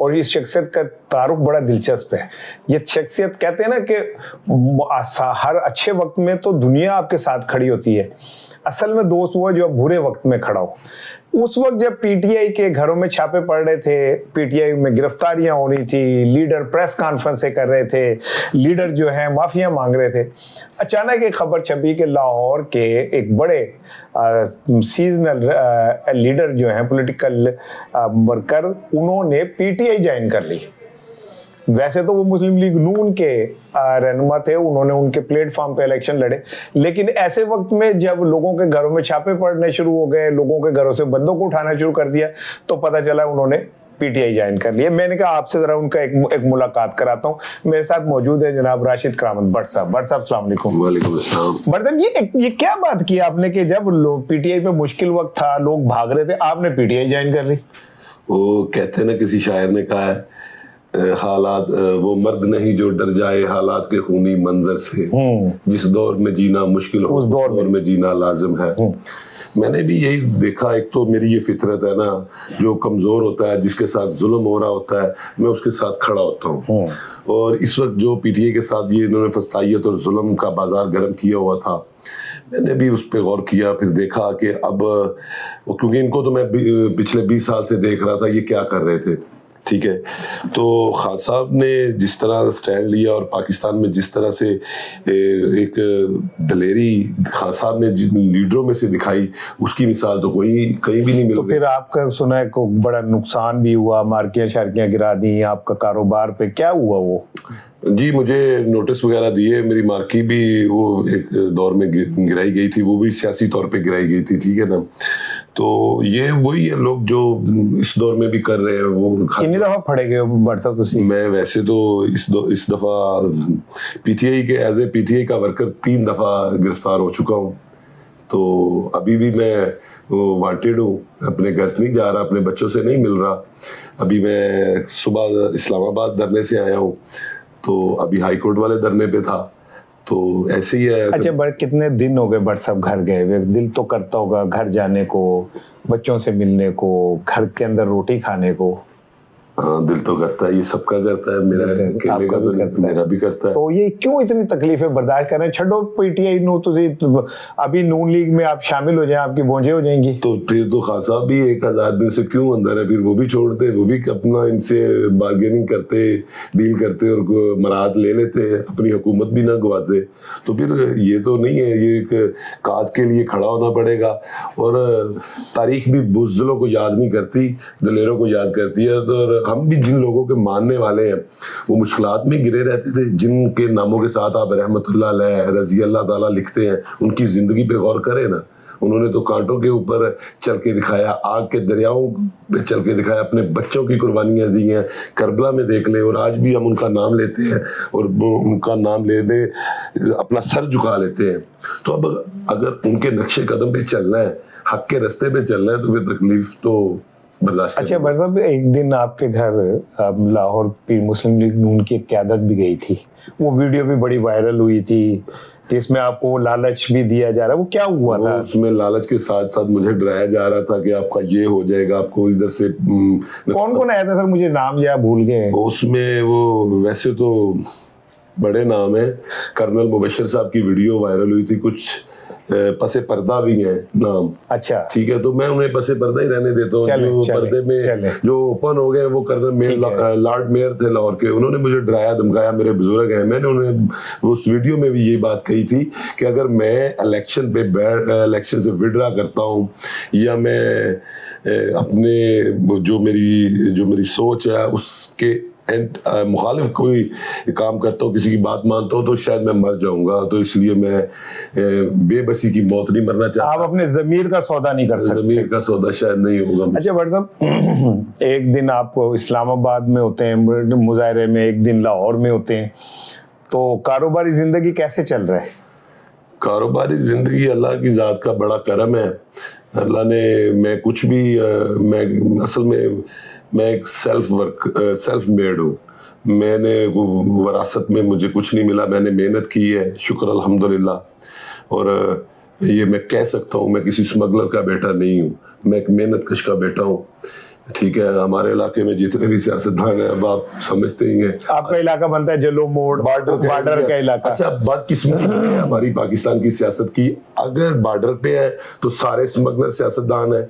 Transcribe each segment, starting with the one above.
اور اس شخصیت کا تعارف بڑا دلچسپ ہے. یہ شخصیت کہتے ہیں نا کہ ہر اچھے وقت میں تو دنیا آپ کے ساتھ کھڑی ہوتی ہے, اصل میں دوست وہ جو برے وقت میں کھڑا ہو. اس وقت جب پی ٹی آئی کے گھروں میں چھاپے پڑ رہے تھے, پی ٹی آئی میں گرفتاریاں ہو رہی تھی, لیڈر پریس کانفرنسیں کر رہے تھے, لیڈر جو ہیں معافیاں مانگ رہے تھے, اچانک ایک خبر چھپی کہ لاہور کے ایک بڑے سیزنل لیڈر جو ہیں پولیٹیکل ورکر, انہوں نے پی ٹی آئی جوائن کر لی. ویسے تو وہ مسلم لیگ نون کے رہنما تھے, انہوں نے ان کے پلیٹ فارم پہ الیکشن لڑے, لیکن ایسے وقت میں جب لوگوں کے گھروں میں چھاپے پڑنے شروع ہو گئے, لوگوں کے گھروں سے بندوق اٹھانا شروع کر دیا, تو پتہ چلا انہوں نے پی ٹی آئی جوائن کر لیا. میں نے کہا آپ سے ذرا ان کا ایک ملاقات کراتا ہوں. میرے ساتھ موجود ہے جناب راشد کرامت بٹ صاحب. بٹ صاحب السلام علیکم. وعلیکم السلام. بٹ صاحب یہ کیا بات کی آپ نے کہ جب پی ٹی آئی پہ مشکل وقت تھا, لوگ بھاگ رہے تھے, آپ نے پی ٹی آئی جوائن کر لی؟ وہ کہتے ہیں نا, کسی شاعر نے کہا ہے, حالات وہ مرد نہیں جو ڈر جائے حالات کے خونی منظر سے, جس دور میں جینا مشکل ہو اس دور میں جینا لازم ہے. میں نے بھی یہی دیکھا, ایک تو میری یہ فطرت ہے نا, جو کمزور ہوتا ہے, جس کے ساتھ ظلم ہو رہا ہوتا ہے, میں اس کے ساتھ کھڑا ہوتا ہوں. اور اس وقت جو پی ٹی آئی کے ساتھ یہ انہوں نے فسطائیت اور ظلم کا بازار گرم کیا ہوا تھا, میں نے بھی اس پہ غور کیا. پھر دیکھا کہ اب کیونکہ ان کو تو میں پچھلے 20 سال سے دیکھ رہا تھا یہ کیا کر رہے تھے, ٹھیک ہے. تو خان صاحب نے جس طرح سٹینڈ لیا اور پاکستان میں جس طرح سے ایک دلیری خان صاحب نے جن لیڈروں میں سے دکھائی, اس کی مثال تو کوئی کہیں بھی نہیں مل رہی. تو پھر آپ کا سنا ہے کو بڑا نقصان بھی ہوا, مارکیاں شارکیاں گرا دی آپ کا کاروبار پہ, کیا ہوا وہ؟ جی مجھے نوٹس وغیرہ دیے, میری مارکی بھی وہ ایک دور میں گرائی گئی تھی, وہ بھی سیاسی طور پہ گرائی گئی تھی, ٹھیک ہے نا. تو یہ وہی ہے لوگ جو اس دور میں بھی کر رہے ہیں. وہ کتنی دفعہ پھڑے گئے بٹ صاحب تسی؟ میں ویسے تو اس دفعہ پی ٹی آئی کے as a P T I کا ورکر 3 دفعہ گرفتار ہو چکا ہوں. تو ابھی بھی میں وانٹیڈ ہوں, اپنے گھر نہیں جا رہا, اپنے بچوں سے نہیں مل رہا. ابھی میں صبح اسلام آباد دھرنے سے آیا ہوں, تو ابھی ہائی کورٹ والے دھرنے پہ تھا. تو ایسے ہی ہے. اچھا بٹ کتنے دن ہو گئے بٹ صاحب گھر گئے ہوئے؟ دل تو کرتا ہوگا گھر جانے کو, بچوں سے ملنے کو, گھر کے اندر روٹی کھانے کو. ہاں دل تو کرتا ہے, یہ سب کا کرتا ہے, میرا بھی کرتا ہے. تو یہ کیوں اتنی تکلیفیں برداشت کر رہے ہیں؟ چھڈو پی ٹی آئی نو, ابھی نون لیگ میں آپ شامل ہو جائیں, آپ کی بونجیں ہو جائیں گی. تو پھر تو خان صاحب بھی 1000 دن سے کیوں اندر ہے, پھر وہ بھی چھوڑتے, وہ بھی اپنا ان سے بارگیننگ کرتے, ڈیل کرتے اور مراحت لے لیتے, اپنی حکومت بھی نہ گواتے. تو پھر یہ تو نہیں ہے, یہ ایک کاز کے لیے کھڑا ہونا پڑے گا. اور تاریخ بھی بزدلوں کو یاد نہیں کرتی, دلیروں کو یاد کرتی ہے. تو ہم بھی جن لوگوں کے ماننے والے ہیں وہ مشکلات میں گرے رہتے تھے, جن کے ناموں کے ساتھ آپ رحمت اللہ علیہ رضی اللہ تعالیٰ لکھتے ہیں, ان کی زندگی پہ غور کریں نا. انہوں نے تو کانٹوں کے اوپر چل کے دکھایا, آگ کے دریاؤں پہ چل کے دکھایا, اپنے بچوں کی قربانیاں دی ہیں. کربلا میں دیکھ لیں, اور آج بھی ہم ان کا نام لیتے ہیں, اور ان کا نام لینے اپنا سر جھکا لیتے ہیں. تو اب اگر ان کے نقش قدم پہ چلنا ہے, حق کے رستے پہ چلنا ہے, تو پھر تکلیف تو برداشت. اچھا بٹ صاحب ایک دن آپ کے گھر لاہور پیر مسلم لیگ نون کی قیادت بھی گئی تھی, وہ ویڈیو بھی بڑی وائرل ہوئی تھی, جس میں آپ کو لالچ بھی دیا جا رہا ہے, وہ کیا ہوا تھا؟ اس میں لالچ کے ساتھ ساتھ مجھے ڈرایا جا رہا تھا کہ آپ کا یہ ہو جائے گا, آپ کو ادھر سے. کون آیا تھا سر, مجھے نام یا بھول گئے. اس میں وہ ویسے تو بڑے نام ہیں, کرنل مبشر صاحب کی ویڈیو وائرل ہوئی تھی, کچھ پس پردہ بھی ہیں نام. اچھا ٹھیک ہے, تو میں انہیں پس پردہ ہی رہنے دیتا ہوں. جو پردے میں جو اوپن ہو گئے وہ لارڈ میئر تھے لاہور کے, انہوں نے مجھے ڈرایا دھمکایا, میرے بزرگ ہیں. میں نے انہیں اس ویڈیو میں بھی یہی بات کہی تھی کہ اگر میں الیکشن سے وڈرا کرتا ہوں, یا میں اپنے جو میری سوچ ہے اس کے مخالف کوئی کام کرتا ہوں, کسی کی بات مانتا ہوں, تو شاید میں مر جاؤں گا. تو اس لیے میں بے بسی کی موت نہیں مرنا چاہتا. آپ اپنے ضمیر کا سودا نہیں کر سکتے. ضمیر کا سودا شاید نہیں ہوگا. اچھا بٹ صاحب ایک دن آپ کو اسلام آباد میں ہوتے ہیں مظاہرے میں, ایک دن لاہور میں ہوتے ہیں, تو کاروباری زندگی کیسے چل رہا ہے؟ کاروباری زندگی اللہ کی ذات کا بڑا کرم ہے. اللہ نے, میں کچھ بھی اصل میں ایک سیلف میڈ ہوں. میں نے وراثت میں مجھے کچھ نہیں ملا, میں نے محنت کی ہے, شکر الحمدللہ. اور یہ میں کہہ سکتا ہوں میں کسی اسمگلر کا بیٹا نہیں ہوں, میں ایک محنت کش کا بیٹا ہوں. ٹھیک ہے ہمارے علاقے میں جتنے بھی سیاستدان ہیں اب آپ سمجھتے ہی ہیں آپ کا علاقہ بنتا ہے جلو موڑ بارڈر کا علاقہ. اچھا بدقسمتی ہے ہماری پاکستان کی سیاست کی, اگر بارڈر پہ ہے تو سارے اسمگلر سیاستدان ہیں,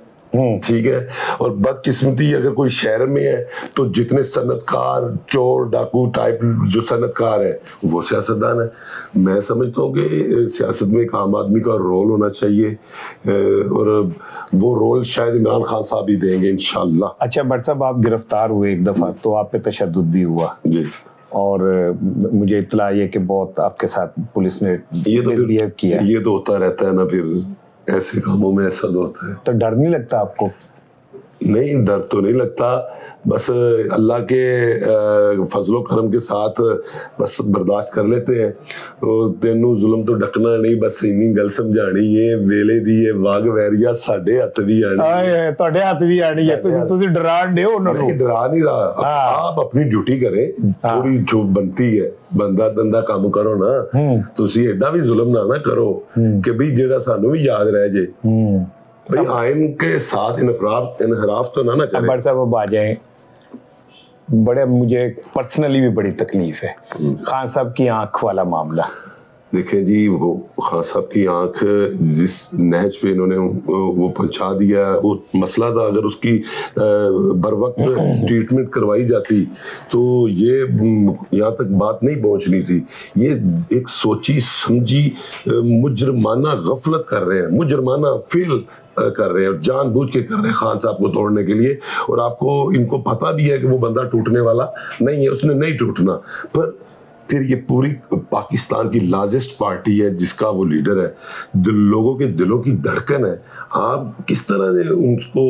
ٹھیک ہے, اور بدقسمتی اگر کوئی شہر میں ہے تو جتنے صنعت کار چور ڈاکو ٹائپ جو صنعت کار ہے وہ سیاستدان ہے. میں سمجھتا ہوں کہ سیاست میں ایک عام آدمی کا رول ہونا چاہیے, اور وہ رول شاید عمران خان صاحب ہی دیں گے انشاءاللہ. اچھا بٹ صاحب آپ گرفتار ہوئے ایک دفعہ تو آپ پہ تشدد بھی ہوا, جی, اور مجھے اطلاع یہ کہ بہت آپ کے ساتھ پولیس نے misbehave کیا. یہ تو ہوتا رہتا ہے نا, پھر ایسے کاموں میں ایسا ہوتا ہے. تو ڈر نہیں لگتا آپ کو؟ نہیں ڈر تو نہیں لگتا, بس اللہ کے فضل و کرم کے ساتھ بس برداشت کر لیتے ہیں. تینوں ظلم تو ڈکنا نہیں, بس انہیں گل سمجھانی ہے ویلے دی ہے واگ ویریا ساڈے ہاتھ بھی آنی ہے. ਤੁਹਾਡੇ ਹੱਥ ਵੀ ਆਣੀ ਹੈ, ਤੁਸੀਂ ਡਰਾਣ ਦਿਓ ਉਹਨਾਂ ਨੂੰ. نہیں ڈرا نہیں رہا, آپ اپنی ڈیوٹی کریں, تھوڑی جو بنتی ہے بندہ دندہ کام کرو نا, تسی ایڈا بھی ظلم نہ کرو کہ بھئی جیڑا سانو بھی یاد رہ جائے. بھئی آئین کے ساتھ انحراف تو نہ کریں. بڑ صاحب اب آ جائیں, بڑے مجھے پرسنلی بھی بڑی تکلیف ہے خان صاحب کی آنکھ والا معاملہ. دیکھیں جی, وہ خان صاحب کی آنکھ جس نہج پہ انہوں نے وہ پہنچا دیا, وہ مسئلہ تھا, اگر اس کی بر وقت ٹریٹمنٹ کروائی جاتی تو یہ یہاں تک بات نہیں پہنچنی تھی. یہ ایک سوچی سمجھی مجرمانہ غفلت کر رہے ہیں, مجرمانہ فعل کر رہے ہیں, اور جان بوجھ کے کر رہے ہیں خان صاحب کو توڑنے کے لیے. اور آپ کو ان کو پتہ بھی ہے کہ وہ بندہ ٹوٹنے والا نہیں ہے, اس نے نہیں ٹوٹنا. پر پھر یہ پوری پاکستان کی لارجسٹ پارٹی ہے جس کا وہ لیڈر ہے, لوگوں کے دلوں کی دھڑکن ہے. آپ کس طرح ان کو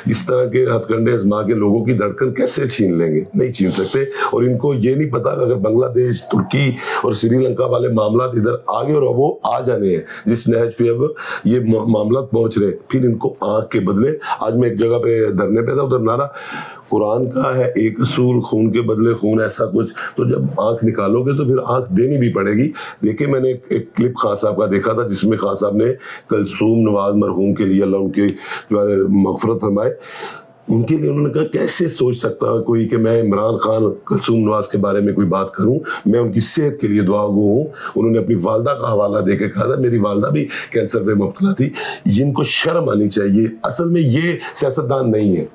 اس طرح کے ہتھ کنڈے ازما کے لوگوں کی دھڑکن کیسے چھین لیں گے؟ نہیں چھین سکتے. اور ان کو یہ نہیں پتا کہ اگر بنگلہ دیش ترکی اور سری لنکا والے معاملات ادھر آگے اور وہ آ جانے ہیں جس نہج پہ اب یہ معاملات پہنچ رہے, پھر ان کو آنکھ کے بدلے. آج میں ایک جگہ پہ دھرنے پہ تھا, ادھر نعرہ قرآن کا ہے ایک اصول خون کے بدلے خون, ایسا کچھ. تو جب آنکھ نکالو گے تو پھر آنکھ دینی بھی پڑے گی. دیکھیں میں نے ایک کلپ خان صاحب کا دیکھا تھا جس میں خان صاحب نے کلثوم نواز مرحوم کے لیے, اللہ ان کی مغفرت فرمائے, ان کے لیے انہوں نے کہا کیسے سوچ سکتا کوئی کہ میں عمران خان کلثوم نواز کے بارے میں کوئی بات کروں, میں ان کی صحت کے لیے دعا گو ہوں. انہوں نے اپنی والدہ کا حوالہ دے کے کہا تھا میری والدہ بھی کینسر پہ مبتلا تھی. ان کو شرم آنی چاہیے. اصل میں یہ سیاستدان نہیں ہے.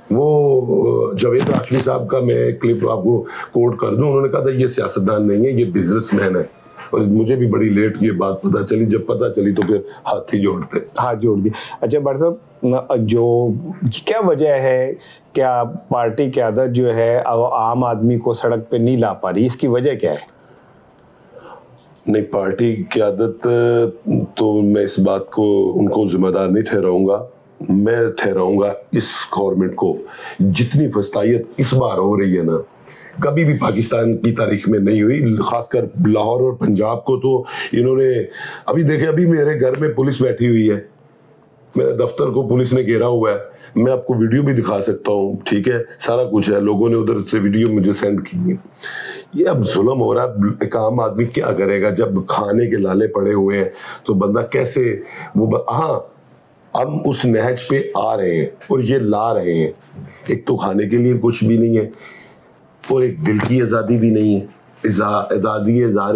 وہ جاوید راشمی صاحب کا میں کلپ آپ کو کوٹ کر دوں, انہوں نے کہا تھا یہ سیاستدان نہیں ہے, یہ بزنس مین ہے. اور مجھے بھی بڑی لیٹ یہ بات پتہ چلی, جب پتہ چلی تو پھر ہاتھ ہی جوڑتے. ہاتھ جوڑ دی. اچھا بٹ صاحب, جو کیا وجہ ہے کیا پارٹی قیادت جو ہے عام آدمی کو سڑک پہ نہیں لا پا رہی, اس کی وجہ کیا ہے؟ نہیں پارٹی قیادت تو میں اس بات کو ان کو ذمہ دار نہیں ٹھہراؤں گا. میں ٹھہراؤں گا اس گورنمنٹ کو. جتنی فسطائیت اس بار ہو رہی ہے نا, کبھی بھی پاکستان کی تاریخ میں نہیں ہوئی. خاص کر لاہور اور پنجاب کو تو انہوں نے, ابھی دیکھیں ابھی میرے گھر میں پولیس بیٹھی ہوئی ہے, میرے دفتر کو پولیس نے گھیرا ہوا ہے. میں آپ کو ویڈیو بھی دکھا سکتا ہوں, ٹھیک ہے, سارا کچھ ہے. لوگوں نے ادھر سے ویڈیو مجھے سینڈ کی ہے. یہ اب ظلم ہو رہا ہے. ایک عام آدمی کیا کرے گا جب کھانے کے لالے پڑے ہوئے ہیں, تو بندہ کیسے وہ ہاں ہم اس نہج پہ آ رہے ہیں اور یہ لا رہے ہیں. ایک تو کھانے کے لیے کچھ بھی نہیں ہے, اور ایک دل کی آزادی بھی نہیں ہے. آزادی اظہار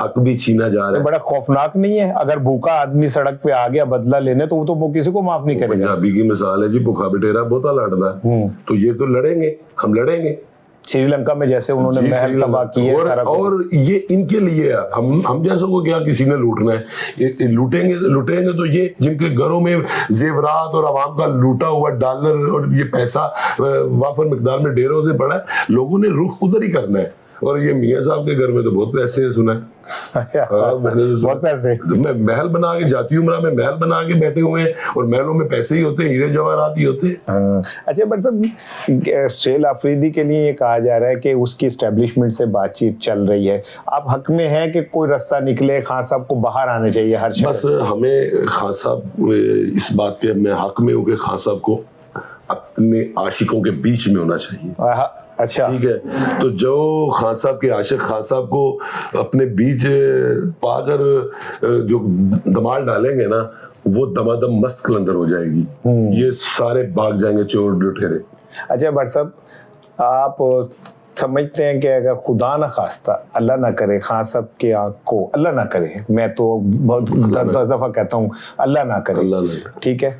حق بھی چھینا جا رہا ہے. بڑا خوفناک نہیں ہے؟ اگر بھوکا آدمی سڑک پہ آ گیا بدلہ لینے تو وہ کسی کو معاف نہیں کرے گا. پنجابی کی مثال ہے جی, بھوکا بٹیرا بہتا لڑتا ہے. تو یہ تو لڑیں گے, ہم لڑیں گے. سری لنکا میں جیسے انہوں نے محل تباہ کیے, اور یہ ان کے لیے ہم جیسوں کو کیا کسی نے لوٹنا ہے. لوٹیں گے تو یہ جن کے گھروں میں زیورات اور عوام کا لوٹا ہوا ڈالر اور یہ پیسہ وافر مقدار میں ڈھیروں سے پڑا ہے, لوگوں نے رخ ادھر ہی کرنا ہے. اور یہ میاں صاحب کے گھر میں تو بہت پیسے ہیں سنا ہے. بہت پیسے. میں محل بنا کے جاتی عمرہ میں محل بنا کے بیٹھے ہوئے ہیں, اور محلوں میں پیسے ہی ہوتے ہیں, ہیرے جواہرات ہی ہوتے ہیں. اچھا مطلب سہیل آفریدی کے لیے یہ کہا جا رہا ہے کہ اس کی اسٹیبلشمنٹ سے بات چیت چل رہی ہے. آپ حق میں ہیں کہ کوئی رستہ نکلے, خان صاحب کو باہر آنے چاہیے ہر شخص؟ بس ہمیں خان صاحب اس بات کے میں حق میں ہوں کہ خان صاحب کو اپنے عاشقوں کے بیچ میں ہونا چاہیے. اچھا ٹھیک ہے, تو جو خان صاحب کے عاشق خان صاحب کو اپنے بیچ پا کر جو دمال ڈالیں گے نا, وہ دمادم مست کلندر ہو جائے گی. یہ سارے بھاگ جائیں گے چور لٹیرے. اچھا بٹ صاحب, آپ سمجھتے ہیں کہ اگر خدا نہ خواستہ, اللہ نہ کرے, خان صاحب کی آنکھ کو اللہ نہ کرے, میں تو بہت 10 دفعہ کہتا ہوں اللہ نہ کرے, ٹھیک ہے,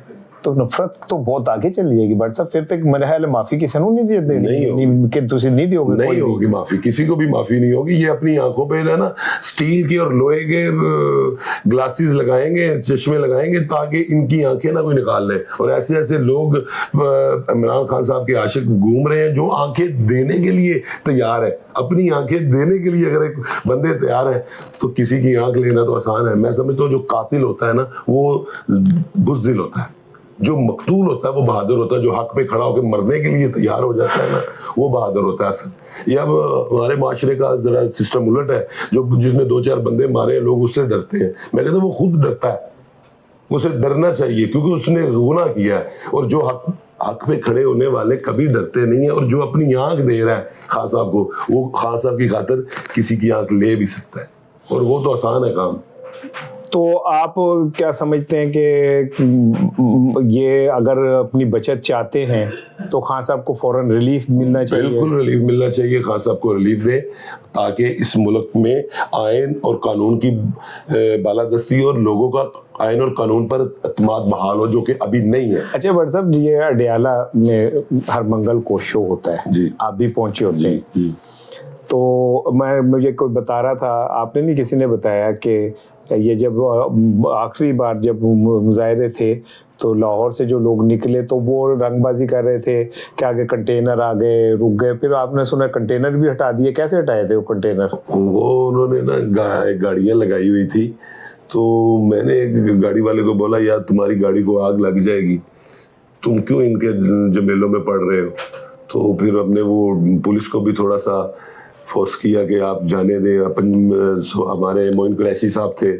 تو نفرت تو بہت آگے چلی جائے گی بٹ صاحب. پھر تک میرا خیال ہے معافی کسی نے نہیں کہ تسی نہیں دیو گے, نہیں ہوگی معافی, کسی کو بھی معافی نہیں ہوگی. یہ اپنی آنکھوں پہ ہے نا سٹیل کے اور لوہے کے گلاسز لگائیں گے, چشمے لگائیں گے تاکہ ان کی آنکھیں نہ کوئی نکال لے. اور ایسے ایسے لوگ عمران خان صاحب کے عاشق گھوم رہے ہیں جو آنکھیں دینے کے لیے تیار ہے. اپنی آنکھیں دینے کے لیے اگر ایک بندے تیار ہیں تو کسی کی آنکھ لینا تو آسان ہے. میں سمجھتا ہوں جو قاتل ہوتا ہے نا وہ بزدل ہوتا ہے, جو مقتول ہوتا ہے وہ بہادر ہوتا ہے. جو حق پہ کھڑا ہو کے مرنے کے لیے تیار ہو جاتا ہے نا وہ بہادر ہوتا ہے اصل. یہ اب ہمارے معاشرے کا ذرا سسٹم الٹ ہے, جو جس نے 2-4 بندے مارے لوگ اس سے ڈرتے ہیں. میں کہتا ہوں وہ خود ڈرتا ہے, اسے ڈرنا چاہیے کیونکہ اس نے گناہ کیا ہے. اور جو حق پہ کھڑے ہونے والے کبھی ڈرتے نہیں ہیں. اور جو اپنی آنکھ دے رہا ہے خان صاحب کو, وہ خان صاحب کی خاطر کسی کی آنکھ لے بھی سکتا ہے, اور وہ تو آسان ہے کام. تو آپ کیا سمجھتے ہیں کہ یہ اگر اپنی بچت چاہتے ہیں تو خان صاحب کو فوراً ریلیف ملنا چاہیے؟ بالکل ریلیف ملنا چاہیے. خان صاحب کو ریلیف دے تاکہ اس ملک میں آئین اور قانون کی بالادستی اور لوگوں کا آئین اور قانون پر اعتماد بحال ہو, جو کہ ابھی نہیں ہے. اچھا بٹ صاحب, یہ اڈیالہ میں ہر منگل کو شو ہوتا ہے, جی آپ بھی پہنچے ہوتے ہیں, تو مجھے کوئی بتا رہا تھا, آپ نے نہیں کسی نے بتایا کہ یہ جب آخری بار جب مظاہرے تھے تو لاہور سے جو لوگ نکلے تو وہ رنگ بازی کر رہے تھے کہ آگے کنٹینر آ گئے, رک گئے, پھر آپ نے سنا کنٹینر بھی ہٹا دیے. کیسے ہٹائے تھے وہ کنٹینر؟ وہ انہوں نے نا گاڑیاں لگائی ہوئی تھی, تو میں نے ایک گاڑی والے کو بولا یار تمہاری گاڑی کو آگ لگ جائے گی, تم کیوں ان کے جمیلوں میں پڑ رہے ہو. تو پھر ہم نے وہ پولیس کو بھی تھوڑا سا فورس کیا کہ آپ جانے دیں. ہمارے معین قریشی صاحب تھے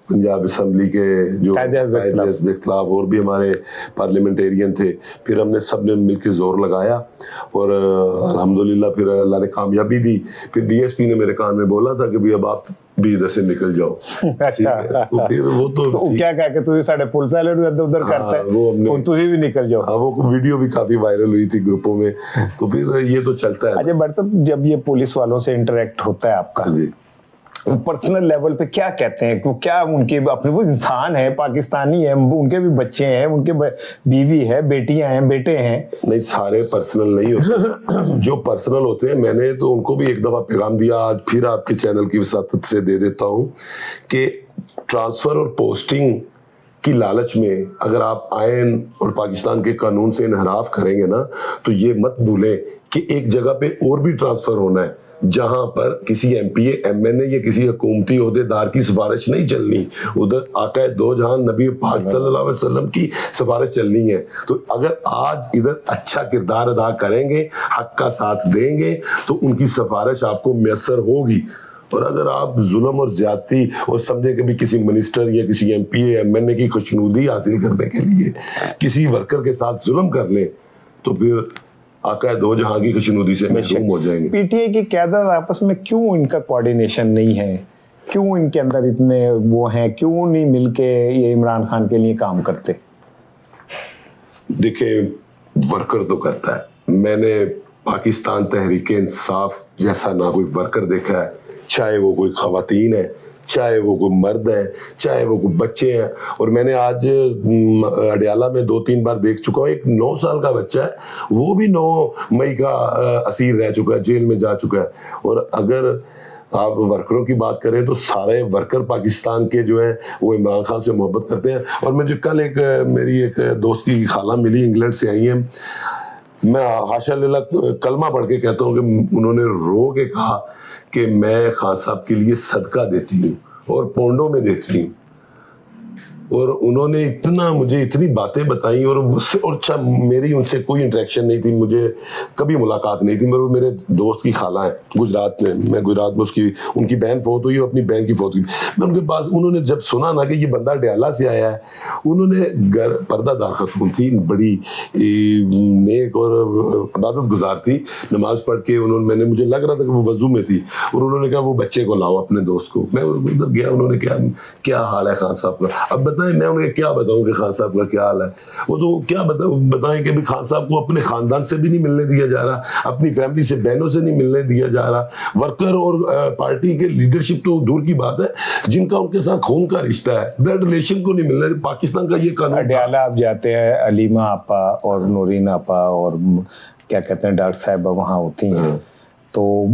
پنجاب اسمبلی کے جو قائد حزب اختلاف, اور بھی ہمارے پارلیمنٹیرین تھے. پھر ہم نے سب نے مل کے زور لگایا اور الحمدللہ پھر اللہ نے کامیابی دی. پھر ڈی ایس پی نے میرے کان میں بولا تھا کہ بھی اب آپ بھی ادھر سے نکل جاؤ. تو پھر وہ تو کیا کہا کہ تجھے ساڑھے پولیس والے ادھر ادھر کرتا ہے, وہ تجھے بھی نکل جاؤ. ہاں وہ ویڈیو بھی کافی وائرل ہوئی تھی گروپوں میں. تو پھر یہ تو چلتا ہے. اچھا بٹ صاحب, جب یہ پولیس والوں سے انٹریکٹ ہوتا ہے آپ کا, جی پرسنل لیول پہ کیا کہتے ہیں, کیا ان کے اپنے, وہ انسان ہے, پاکستانی ہے, ان کے بھی بچے ہیں, ان کے بیوی ہے, بیٹیاں ہیں, بیٹے ہیں. نہیں سارے پرسنل نہیں ہوتے, جو پرسنل ہوتے ہیں میں نے تو ان کو بھی ایک دفعہ پیغام دیا, آج پھر آپ کے چینل کی وساطت سے دے دیتا ہوں کہ ٹرانسفر اور پوسٹنگ کی لالچ میں اگر آپ آئین اور پاکستان کے قانون سے انحراف کریں گے نا تو یہ مت بھولیں کہ ایک جگہ پہ اور بھی ٹرانسفر ہونا ہے جہاں پر کسی M P A M N A یا کسی حکومتی عہدیدار کی سفارش نہیں چلنی, ادھر آقا دو جہان نبی پاک صلی اللہ علیہ وسلم کی سفارش چلنی ہے. تو اگر آج ادھر اچھا کردار ادا کریں گے, حق کا ساتھ دیں گے تو ان کی سفارش آپ کو میسر ہوگی. اور اگر آپ ظلم اور زیادتی اور سمجھے کہ بھی کسی منسٹر یا کسی M P A M N A کی خوشنودی حاصل کرنے کے لیے کسی ورکر کے ساتھ ظلم کر لیں تو پھر آقا دو جہاں کی خوشنودی سے محروم ہو جائیں گے. پی ٹی آئی کی قیادت آپس میں کیوں ان کا کوارڈینیشن نہیں ہے, کیوں ان کے اندر اتنے وہ ہیں, کیوں نہیں مل کے یہ عمران خان کے لیے کام کرتے؟ دیکھیں ورکر تو کرتا ہے, میں نے پاکستان تحریک انصاف جیسا نہ کوئی ورکر دیکھا ہے, چاہے وہ کوئی خواتین ہے, چاہے وہ کوئی مرد ہے, چاہے وہ کوئی بچے ہیں. اور میں نے آج اڈیالہ میں 2-3 بار دیکھ چکا ہوں, ایک 9 سال کا بچہ ہے, وہ بھی 9 مئی کا اسیر رہ چکا ہے, جیل میں جا چکا ہے. اور اگر آپ ورکروں کی بات کریں تو سارے ورکر پاکستان کے جو ہیں وہ عمران خان سے محبت کرتے ہیں. اور مجھے کل میری ایک دوست کی خالہ ملی, انگلینڈ سے آئی ہیں, میں حاشا للہ کلمہ پڑھ کے کہتا ہوں کہ انہوں نے رو کے کہا کہ میں خان صاحب کے لیے صدقہ دیتی ہوں اور پونڈوں میں دیتی ہوں. اور انہوں نے مجھے اتنی باتیں بتائیں, اور اچھا میری ان سے کوئی انٹریکشن نہیں تھی, مجھے کبھی ملاقات نہیں تھی. میرے دوست کی خالہ ہیں گجرات میں گجرات میں ان کی بہن فوت ہوئی, اپنی بہن کی فوت ہوئی. میں ان کے پاس, انہوں نے جب سنا نا کہ یہ بندہ ڈیالہ سے آیا ہے, انہوں نے پردہ دار خاتون تھی, بڑی نیک اور عبادت گزار تھی, نماز پڑھ کے مجھے لگ رہا تھا کہ وہ وضو میں تھی, اور انہوں نے کہا وہ بچے کو لاؤ اپنے دوست کو. میں ادھر گیا, انہوں نے کیا حال ہے خان صاحب کا, اب بتائیں میں انہیں کیا بتاؤں کہ خان صاحب کا کیا حال ہے. وہ تو کیا بتائیں کہ خان صاحب کو اپنے خاندان سے بھی نہیں ملنے دیا جا رہا, اپنی فیملی سے, بہنوں سے نہیں ملنے دیا جا رہا. ورکر اور پارٹی کے لیڈرشپ تو دور کی بات ہے, جن کا ان کے ساتھ خون کا رشتہ ہے, بلڈ ریلیشن کو نہیں ملنا. پاکستان کا یہ قانون, اڈیالہ آپ جاتے ہیں, علیمہ آپا اور نورین آپا اور کیا کہتے ہیں ڈاکٹر صاحبہ وہاں ہوتی ہیں, تو